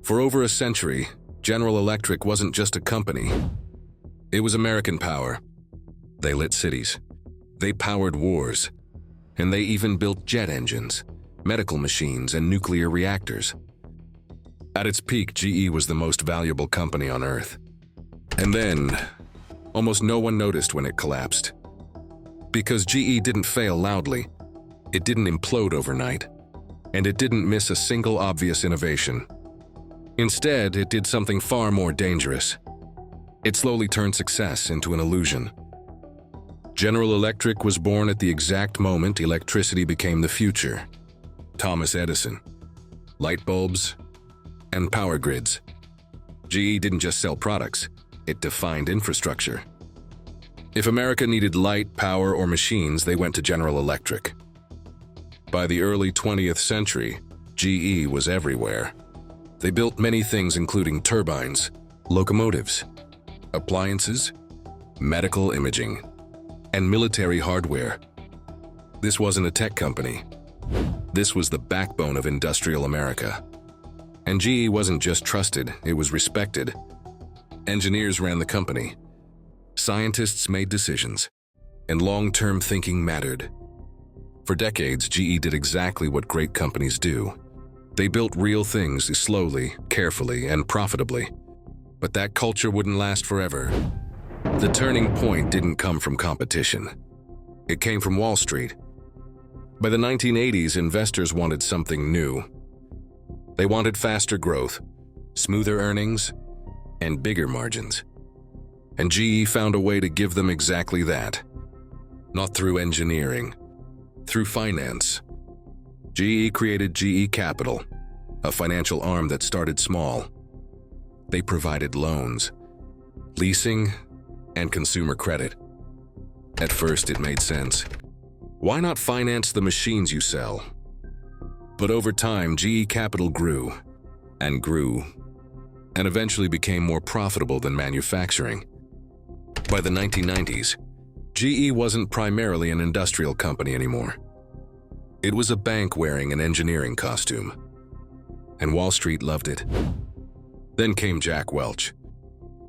For over a century, General Electric wasn't just a company. It was American power. They lit cities. They powered wars. And they even built jet engines, medical machines, and nuclear reactors. At its peak, GE was the most valuable company on Earth. And then, almost no one noticed when it collapsed. Because GE didn't fail loudly, it didn't implode overnight, and it didn't miss a single obvious innovation. Instead, it did something far more dangerous. It slowly turned success into an illusion. General Electric was born at the exact moment electricity became the future. Thomas Edison, light bulbs, and power grids. GE didn't just sell products, it defined infrastructure. If America needed light, power, or machines, they went to General Electric. By the early 20th century, GE was everywhere. They built many things including turbines, locomotives, appliances, medical imaging, and military hardware. This wasn't a tech company. This was the backbone of industrial America. And GE wasn't just trusted, it was respected. Engineers ran the company. Scientists made decisions, and long-term thinking mattered. For decades, GE did exactly what great companies do. They built real things slowly, carefully, and profitably. But that culture wouldn't last forever. The turning point didn't come from competition. It came from Wall Street. By the 1980s, investors wanted something new. They wanted faster growth, smoother earnings, and bigger margins. And GE found a way to give them exactly that. Not through engineering, through finance. GE created GE Capital, a financial arm that started small. They provided loans, leasing, and consumer credit. At first, it made sense. Why not finance the machines you sell? But over time, GE Capital grew, and eventually became more profitable than manufacturing. By the 1990s, GE wasn't primarily an industrial company anymore. It was a bank wearing an engineering costume, and Wall Street loved it. Then came Jack Welch,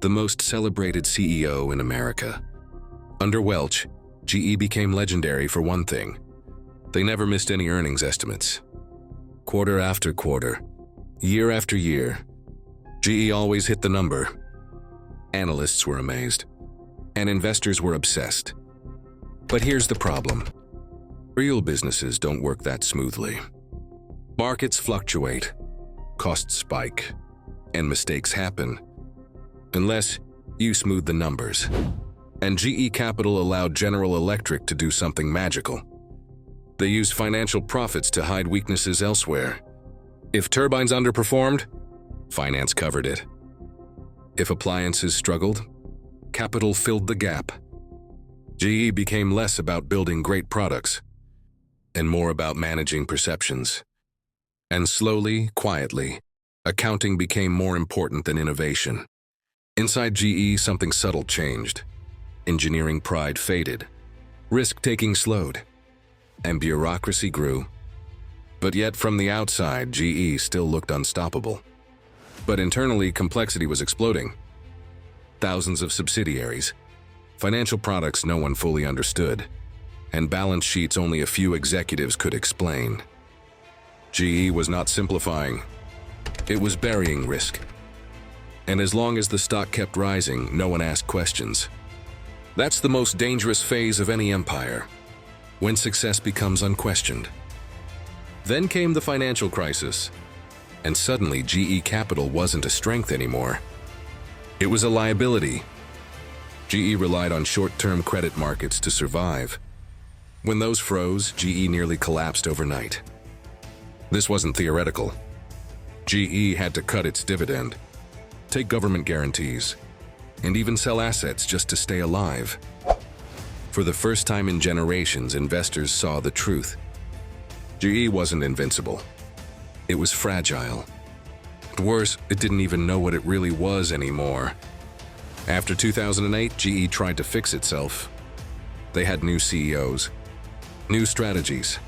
the most celebrated CEO in America. Under Welch, GE became legendary for one thing. They never missed any earnings estimates. Quarter after quarter, year after year, GE always hit the number. Analysts were amazed, and investors were obsessed. But here's the problem. Real businesses don't work that smoothly. Markets fluctuate, costs spike, and mistakes happen. Unless you smooth the numbers. And GE Capital allowed General Electric to do something magical. They used financial profits to hide weaknesses elsewhere. If turbines underperformed, finance covered it. If appliances struggled, capital filled the gap. GE became less about building great products and more about managing perceptions. And slowly, quietly, accounting became more important than innovation. Inside GE, something subtle changed. Engineering pride faded, risk-taking slowed, and bureaucracy grew. But yet from the outside, GE still looked unstoppable. But internally, complexity was exploding. Thousands of subsidiaries, financial products no one fully understood, and balance sheets only a few executives could explain. GE was not simplifying, it was burying risk. And as long as the stock kept rising, no one asked questions. That's the most dangerous phase of any empire, when success becomes unquestioned. Then came the financial crisis, and suddenly GE Capital wasn't a strength anymore. It was a liability. GE relied on short-term credit markets to survive. When those froze, GE nearly collapsed overnight. This wasn't theoretical. GE had to cut its dividend, take government guarantees, and even sell assets just to stay alive. For the first time in generations, investors saw the truth. GE wasn't invincible. It was fragile. And worse, it didn't even know what it really was anymore. After 2008, GE tried to fix itself. They had new CEOs, new strategies,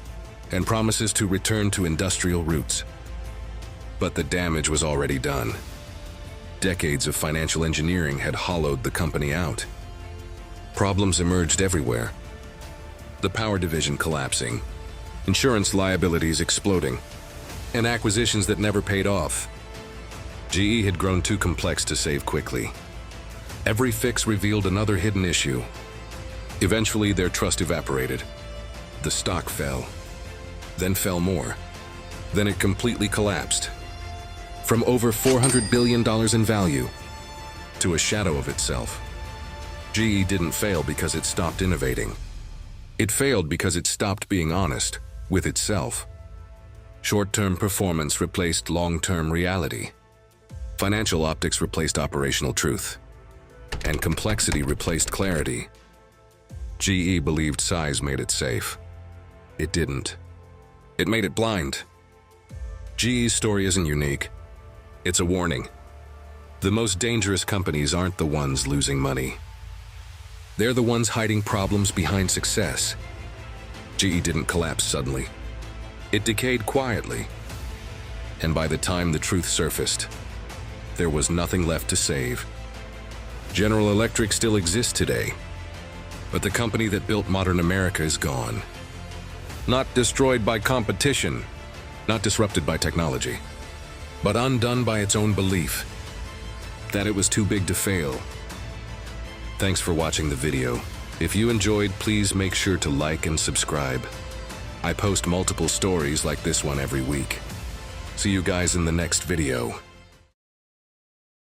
and promises to return to industrial roots. But the damage was already done. Decades of financial engineering had hollowed the company out. Problems emerged everywhere. The power division collapsing, insurance liabilities exploding, and acquisitions that never paid off. GE had grown too complex to save quickly. Every fix revealed another hidden issue. Eventually, their trust evaporated. The stock fell, then fell more. Then it completely collapsed. From over $400 billion in value to a shadow of itself. GE didn't fail because it stopped innovating. It failed because it stopped being honest with itself. Short-term performance replaced long-term reality. Financial optics replaced operational truth. And complexity replaced clarity. GE believed size made it safe. It didn't. It made it blind. GE's story isn't unique. It's a warning. The most dangerous companies aren't the ones losing money. They're the ones hiding problems behind success. GE didn't collapse suddenly. It decayed quietly. And by the time the truth surfaced, there was nothing left to save. General Electric still exists today, but the company that built modern America is gone. Not destroyed by competition, not disrupted by technology, but undone by its own belief that it was too big to fail. Thanks for watching the video. If you enjoyed, please make sure to like and subscribe. I post multiple stories like this one every week. See you guys in the next video.